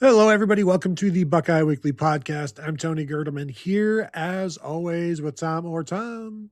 Hello, everybody. Welcome to the Buckeye Weekly Podcast. I'm Tony Gerdeman here, as always, with Tom Orr. Tom,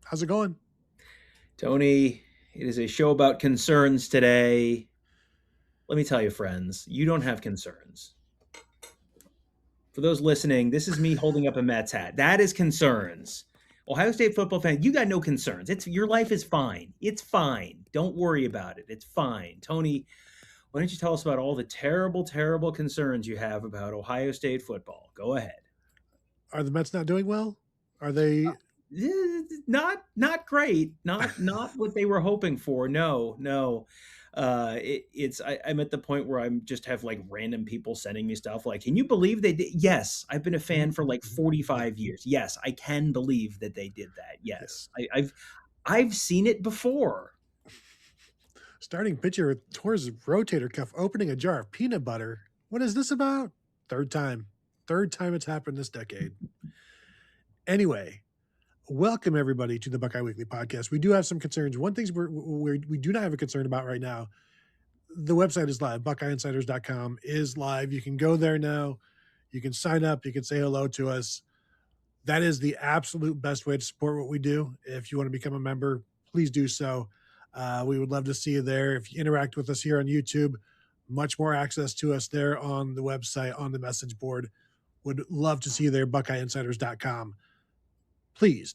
how's it going? Tony, it is a show about concerns today. Let me tell you, friends, you don't have concerns. For those listening, this is me holding up a Mets hat. That is concerns. Ohio State football fan, you got no concerns. Your life is fine. It's fine. Don't worry about it. It's fine. Tony, why don't you tell us about all the terrible, terrible concerns you have about Ohio State football? Go ahead. Are the Mets not doing well? Are they? Not great. Not what they were hoping for. No. I'm at the point where I'm just have like random people sending me stuff like, can you believe they did? Yes, I've been a fan for like 45 years. Yes, I can believe that they did that. Yes, I've seen it before. Starting pitcher tore his rotator cuff, opening a jar of peanut butter. What is this about? Third time it's happened this decade. Anyway, welcome everybody to the Buckeye Weekly Podcast. We do have some concerns. One thing we do not have a concern about right now. The website is live. BuckeyeInsiders.com is live. You can go there now. You can sign up. You can say hello to us. That is the absolute best way to support what we do. If you want to become a member, please do so. We would love to see you there. If you interact with us here on YouTube, much more access to us there on the website, on the message board. Would love to see you there, BuckeyeInsiders.com. Please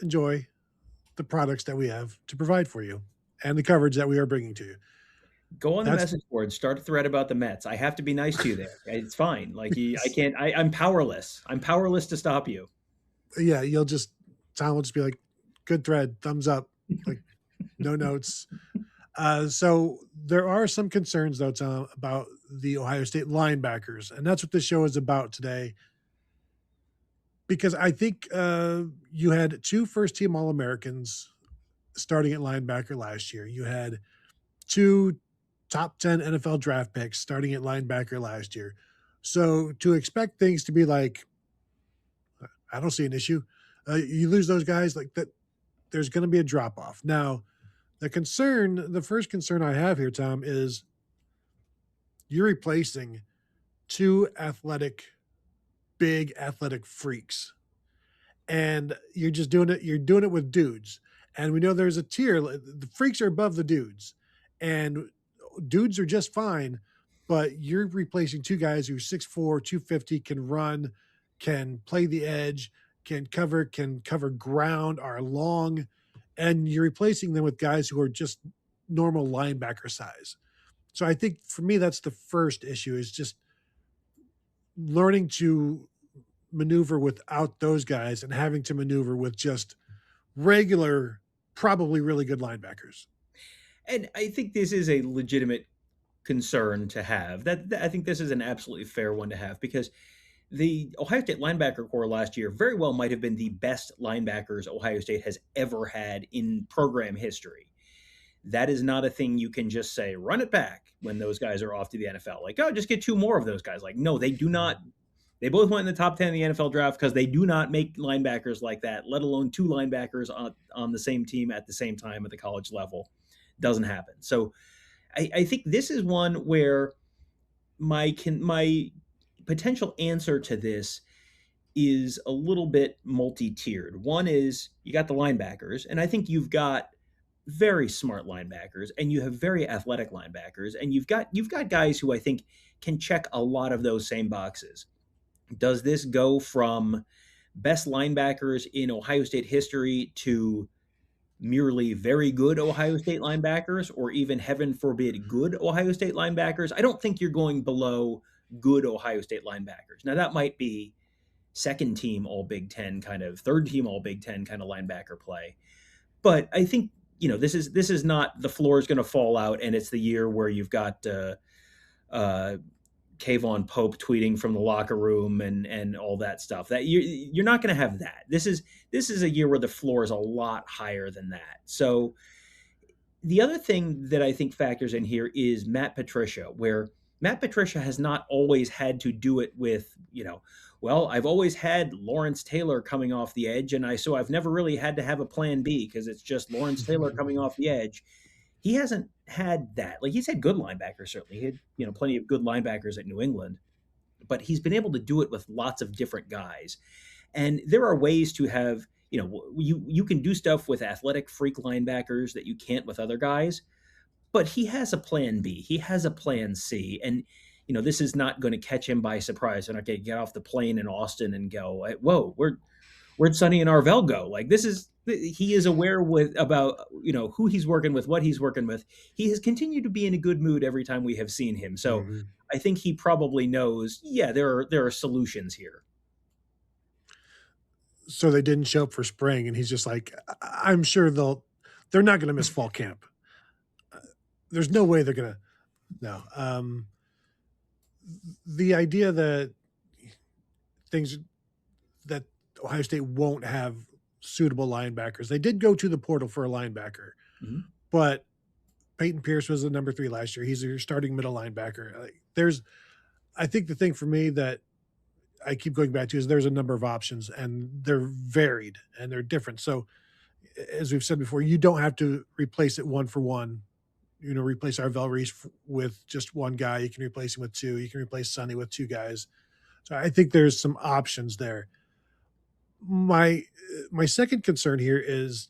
enjoy the products that we have to provide for you and the coverage that we are bringing to you. Go on the message board, start a thread about the Mets. I have to be nice to you there. It's fine. Like I can't, I'm powerless. I'm powerless to stop you. Yeah. Tom will just be like, good thread, thumbs up, like no notes. So there are some concerns though, Tom, about the Ohio State linebackers. And that's what this show is about today. Because I think you had two first-team All-Americans starting at linebacker last year. You had two top 10 NFL draft picks starting at linebacker last year. So to expect things to be like, I don't see an issue. You lose those guys like that, there's going to be a drop-off. Now, the first concern I have here, Tom, is you're replacing two big athletic freaks, and you're doing it with dudes. And we know there's a tier. The freaks are above the dudes, and dudes are just fine, but you're replacing two guys who are 6'4", 250, can run, can play the edge, can cover ground, are long, and you're replacing them with guys who are just normal linebacker size. So I think for me, that's the first issue, is just learning to maneuver without those guys and having to maneuver with just regular, probably really good linebackers. And I think this is a legitimate concern to have. I think this is an absolutely fair one to have, because the Ohio State linebacker core last year very well might have been the best linebackers Ohio State has ever had in program history. That is not a thing you can just say, run it back when those guys are off to the NFL. Like, oh, just get two more of those guys. Like, no, they do not. They both went in the top 10 in the NFL draft because they do not make linebackers like that, let alone two linebackers on the same team at the same time at the college level. Doesn't happen. So I think this is one where my potential answer to this is a little bit multi-tiered. One is you got the linebackers, and I think you've got very smart linebackers, and you have very athletic linebackers, and you've got guys who I think can check a lot of those same boxes. Does this go from best linebackers in Ohio State history to merely very good Ohio State linebackers, or even, heaven forbid, good Ohio State linebackers? I don't think you're going below good Ohio State linebackers. Now, that might be second team All Big Ten kind of, third team All Big Ten kind of linebacker play. But I think, this is not the floor is going to fall out and it's the year where you've got Kayvon Pope tweeting from the locker room and all that stuff. That you're not going to have that. This is a year where the floor is a lot higher than that. So the other thing that I think factors in here is Matt Patricia, where Matt Patricia has not always had to do it with, well, I've always had Lawrence Taylor coming off the edge, and so I've never really had to have a plan B because it's just Lawrence Taylor coming off the edge. He hasn't had that. Like, he's had good linebackers, certainly. He had, plenty of good linebackers at New England, but he's been able to do it with lots of different guys. And there are ways to have, you can do stuff with athletic freak linebackers that you can't with other guys, but he has a plan B. He has a plan C. And, this is not going to catch him by surprise. They're not going to get off the plane in Austin and go, whoa, where'd Sonny and Arvell go? Like, he is aware about who he's working with, what he's working with. He has continued to be in a good mood every time we have seen him. So Mm-hmm. I think he probably knows, there are solutions here. So they didn't show up for spring, and he's just like, I'm sure they're not going to miss fall camp. There's no way they're going to. No. The idea that Ohio State won't have suitable linebackers. They did go to the portal for a linebacker, Mm-hmm. but Payton Pierce was the number 3 last year. He's your starting middle linebacker. I think the thing for me that I keep going back to is there's a number of options, and they're varied and they're different. So as we've said before, you don't have to replace it one for one. Replace Arvell Reese with just one guy. You can replace him with 2. You can replace Sonny with 2 guys. So I think there's some options there. My second concern here is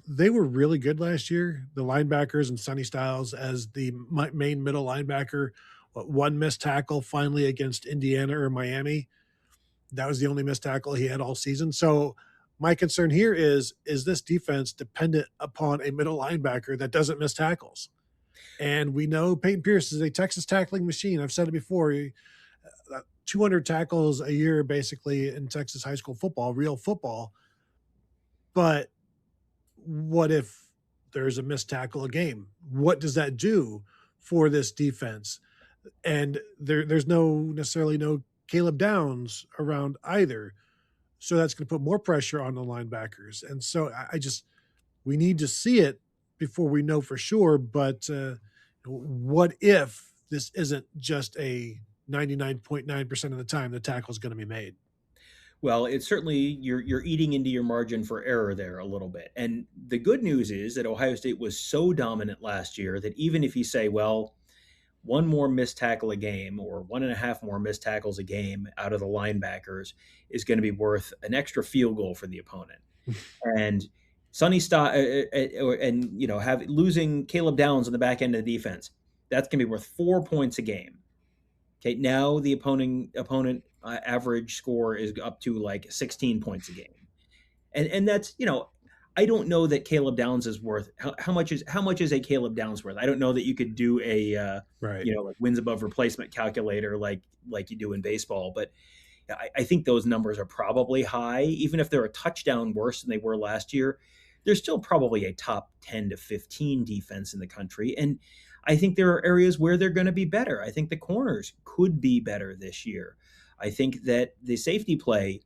they were really good last year. The linebackers and Sonny Styles as the main middle linebacker. One missed tackle finally against Indiana or Miami. That was the only missed tackle he had all season. So my concern here is this defense dependent upon a middle linebacker that doesn't miss tackles? And we know Payton Pierce is a Texas tackling machine. I've said it before. 200 tackles a year, basically, in Texas high school football, real football. But what if there's a missed tackle a game? What does that do for this defense? And there's necessarily no Caleb Downs around either. So that's going to put more pressure on the linebackers. And so we need to see it before we know for sure. But what if this isn't just a 99.9% of the time the tackle is going to be made? Well, it's certainly you're eating into your margin for error there a little bit. And the good news is that Ohio State was so dominant last year that even if you say, well, one more missed tackle a game or 1.5 more missed tackles a game out of the linebackers is going to be worth an extra field goal for the opponent. And Sonny losing Caleb Downs on the back end of the defense, that's going to be worth 4 points a game. Okay, now the opponent average score is up to like 16 points a game, and that's I don't know that Caleb Downs is worth how much is a Caleb Downs worth? I don't know that you could do a Right. Like wins above replacement calculator like you do in baseball, but I think those numbers are probably high. Even if they're a touchdown worse than they were last year, they're still probably a top 10 to 15 defense in the country. And I think there are areas where they're going to be better. I think the corners could be better this year. I think that the safety play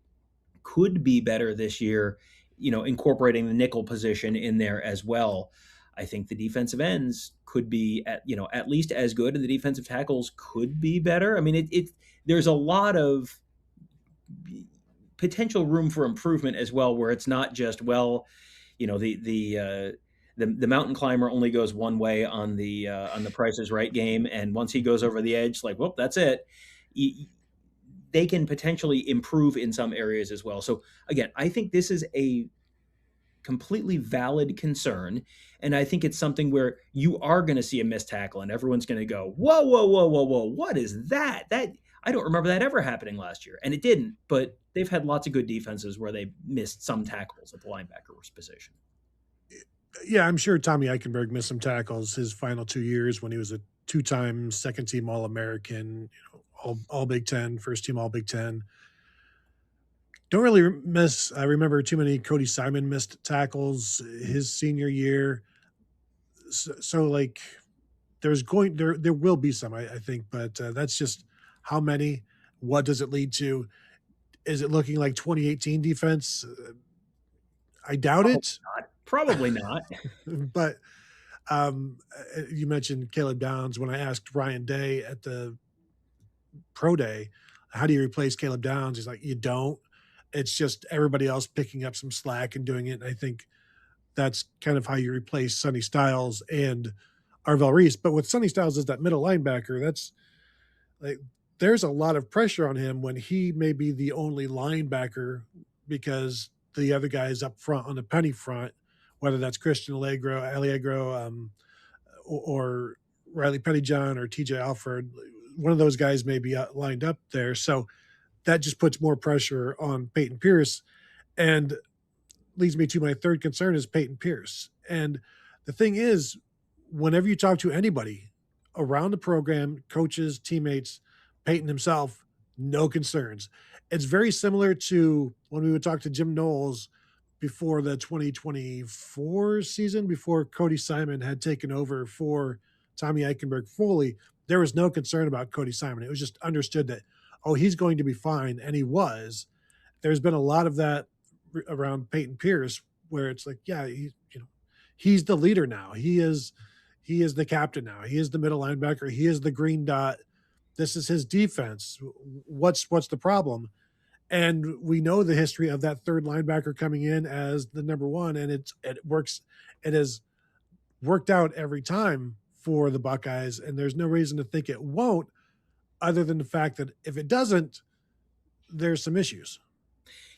could be better this year, incorporating the nickel position in there as well. I think the defensive ends could be at least as good, and the defensive tackles could be better. I mean, there's a lot of potential room for improvement as well, where it's not just, well, the mountain climber only goes one way on the Price is Right game, and once he goes over the edge, like, well, that's it. They can potentially improve in some areas as well. So again, I think this is a completely valid concern, and I think it's something where you are going to see a missed tackle, and everyone's going to go, whoa, whoa, whoa, whoa, whoa, what is that? That I don't remember that ever happening last year, and it didn't. But they've had lots of good defenses where they missed some tackles at the linebacker position. Yeah, I'm sure Tommy Eichenberg missed some tackles his final 2 years when he was a 2-time second-team All-American, all Big Ten, first-team All Big Ten. Don't really remember too many Cody Simon missed tackles his senior year. So like, there will be some, I think, but that's just how many. What does it lead to? Is it looking like 2018 defense? I doubt it. Probably not. But You mentioned Caleb Downs. When I asked Ryan Day at the pro day, how do you replace Caleb Downs? He's like, you don't. It's just everybody else picking up some slack and doing it. And I think that's kind of how you replace Sonny Styles and Arvell Reese. But with Sonny Styles as that middle linebacker, that's like there's a lot of pressure on him when he may be the only linebacker because the other guys up front on the penny front, whether that's Christian Allegro, or Riley Pettijohn or TJ Alford, one of those guys may be lined up there. So that just puts more pressure on Payton Pierce. And leads me to my third concern is Payton Pierce. And the thing is, whenever you talk to anybody around the program, coaches, teammates, Payton himself, no concerns. It's very similar to when we would talk to Jim Knowles before the 2024 season, before Cody Simon had taken over for Tommy Eichenberg fully. There was no concern about Cody Simon. It was just understood that, oh, he's going to be fine. And he was. There's been a lot of that around Payton Pierce, where it's like, yeah, he's the leader now. He is the captain now. He is the middle linebacker. He is the green dot. This is his defense. What's the problem? And we know the history of that third linebacker coming in as the number one, and it works. It has worked out every time for the Buckeyes, and there's no reason to think it won't, other than the fact that if it doesn't, there's some issues.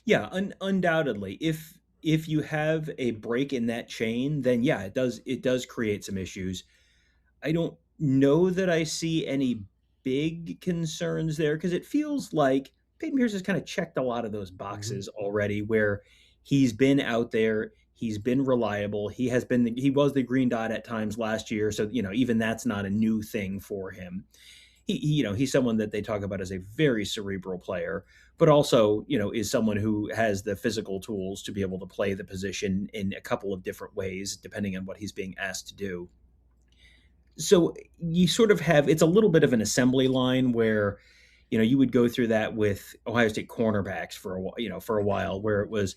Yeah, undoubtedly. If you have a break in that chain, then yeah, it does create some issues. I don't know that I see any big concerns there because it feels like Peyton Pierce has kind of checked a lot of those Mm-hmm. boxes already where he's been out there, he's been reliable, he was the green dot at times last year, so even that's not a new thing for him. He's someone that they talk about as a very cerebral player, but also, is someone who has the physical tools to be able to play the position in a couple of different ways depending on what he's being asked to do. So you sort of have it's a little bit of an assembly line where you would go through that with Ohio State cornerbacks for a while, where it was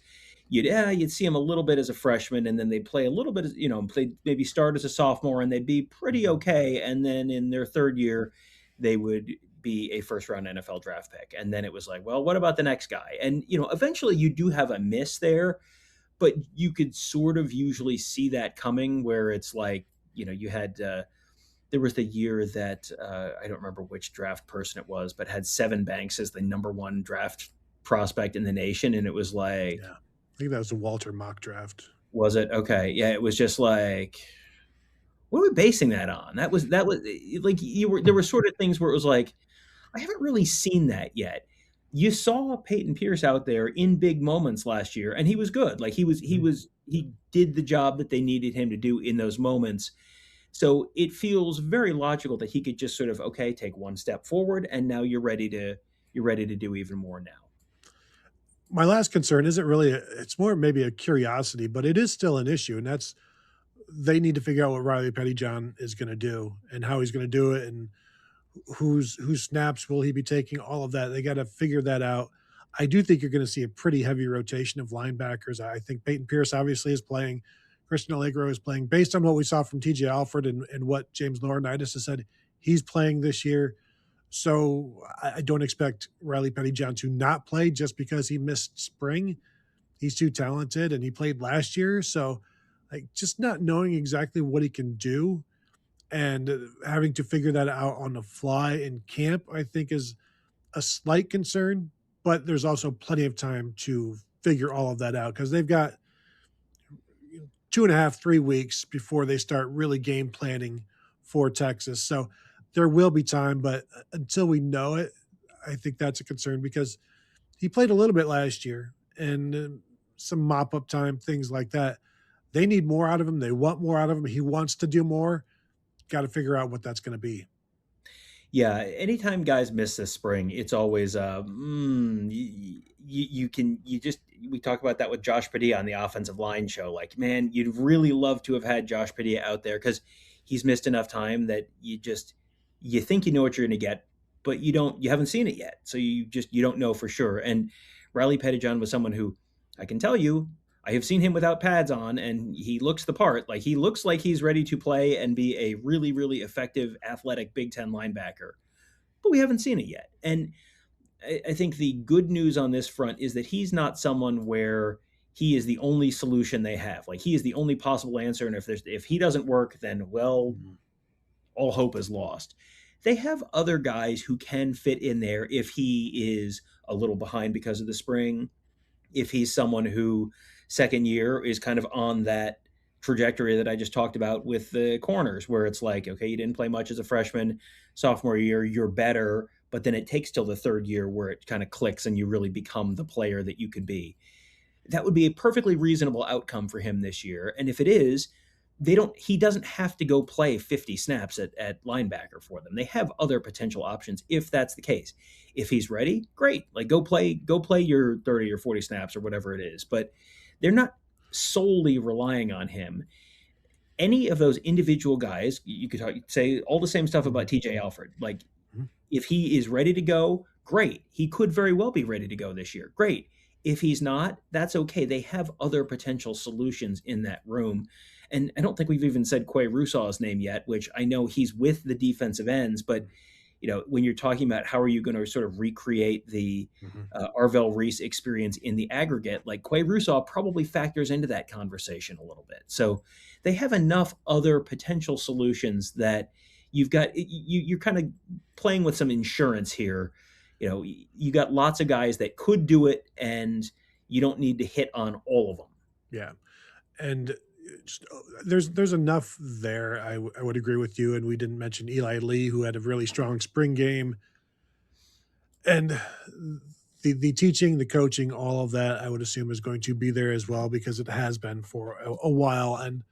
you'd see them a little bit as a freshman and then they'd play a little bit as play maybe start as a sophomore and they'd be pretty okay, and then in their third year they would be a first round NFL draft pick, and then it was like, well, what about the next guy? And eventually you do have a miss there, but you could sort of usually see that coming where it's like you had there was the year that I don't remember which draft person it was, but had Seven Banks as the number one draft prospect in the nation, and it was like, Yeah, I think that was a Walter mock draft. was it okay? Yeah, it was just like, what are we basing that on? That was like there were sort of things where it was like, I haven't really seen that yet. You saw Peyton Pierce out there in big moments last year, and he was good. Like he did the job that they needed him to do in those moments. So it feels very logical that he could just sort of, okay, take one step forward, and now you're ready to do even more now. My last concern isn't really it's more maybe a curiosity, but it is still an issue, and that's they need to figure out what Riley Pettijohn is going to do and how he's going to do it, and whose snaps will he be taking, all of that. They got to figure that out. I do think you're going to see a pretty heavy rotation of linebackers. I think Peyton Pierce obviously is playing. Christian Allegro is playing. Based on what we saw from TJ Alford and what James Laurinaitis has said, he's playing this year. So I don't expect Riley Pettijohn to not play just because he missed spring. He's too talented and he played last year. So like just not knowing exactly what he can do and having to figure that out on the fly in camp, I think is a slight concern, but there's also plenty of time to figure all of that out because they've got 2.5, 3 weeks before they start really game planning for Texas. So there will be time, but until we know it, I think that's a concern because he played a little bit last year and some mop up time, things like that. They need more out of him. They want more out of him. He wants to do more. Got to figure out what that's going to be. Yeah, anytime guys miss this spring, it's always you can you just we talk about that with Josh Padilla on the offensive line show. Like, man, you'd really love to have had Josh Padilla out there because he's missed enough time that you think you know what you're going to get, but you haven't seen it yet, so you don't know for sure. And Riley Pettijohn was someone who I can tell you I have seen him without pads on, and he looks the part. Like, he looks like he's ready to play and be a really, really effective, athletic Big Ten linebacker. But we haven't seen it yet. And I think the good news on this front is that he's not someone where he is the only solution they have. Like, he is the only possible answer. And if he doesn't work, then, well, all hope is lost. They have other guys who can fit in there if he is a little behind because of the spring, if he's someone who second year is kind of on that trajectory that I just talked about with the corners, where it's like, okay, you didn't play much as a freshman, sophomore year, you're better, but then it takes till the third year where it kind of clicks and you really become the player that you could be. That would be a perfectly reasonable outcome for him this year. And if it is, he doesn't have to go play 50 snaps at linebacker for them. They have other potential options if that's the case. If he's ready, great. Like, go play your 30 or 40 snaps or whatever it is. But they're not solely relying on him. Any of those individual guys, you could say all the same stuff about TJ Alford. Like, if he is ready to go, great. He could very well be ready to go this year. Great. If he's not, that's okay. They have other potential solutions in that room. And I don't think we've even said Quay Rusaw's name yet, which I know he's with the defensive ends, but when you're talking about how are you going to sort of recreate the Arvell Reese experience in the aggregate, like, Quay Rusaw probably factors into that conversation a little bit. So they have enough other potential solutions that you've got, you're kind of playing with some insurance here. You got lots of guys that could do it, and you don't need to hit on all of them. Yeah. And there's enough there. I would agree with you. And we didn't mention Eli Lee, who had a really strong spring game. And the teaching, the coaching, all of that, I would assume is going to be there as well, because it has been for a while. And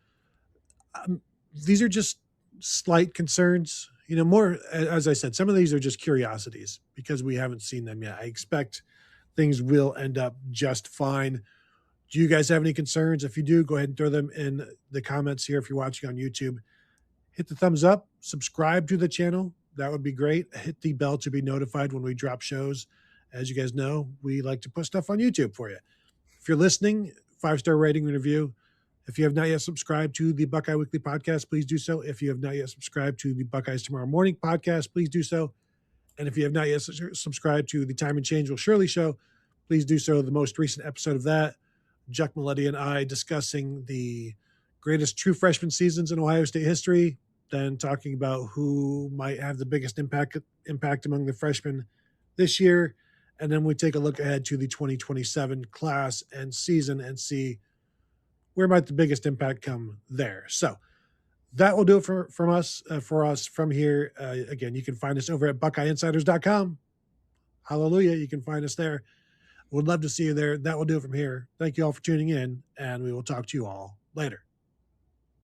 these are just slight concerns. More, as I said, some of these are just curiosities because we haven't seen them yet. I expect things will end up just fine. Do you guys have any concerns? If you do, go ahead and throw them in the comments here. If you're watching on YouTube, hit the thumbs up, subscribe to the channel. That would be great. Hit the bell to be notified when we drop shows. As you guys know, we like to put stuff on YouTube for you. If you're listening, 5-star rating and review. If you have not yet subscribed to the Buckeye Weekly Podcast, please do so. If you have not yet subscribed to the Buckeyes Tomorrow Morning Podcast, please do so. And if you have not yet subscribed to the Time and Change Will Surely Show, please do so. The most recent episode of that, Chuck Maletti and I discussing the greatest true freshman seasons in Ohio State history, then talking about who might have the biggest impact among the freshmen this year. And then we take a look ahead to the 2027 class and season and see where might the biggest impact come there. So that will do it for us from here. Again, you can find us over at BuckeyeInsiders.com. Hallelujah. You can find us there. Would love to see you there. That will do it from here. Thank you all for tuning in, and we will talk to you all later.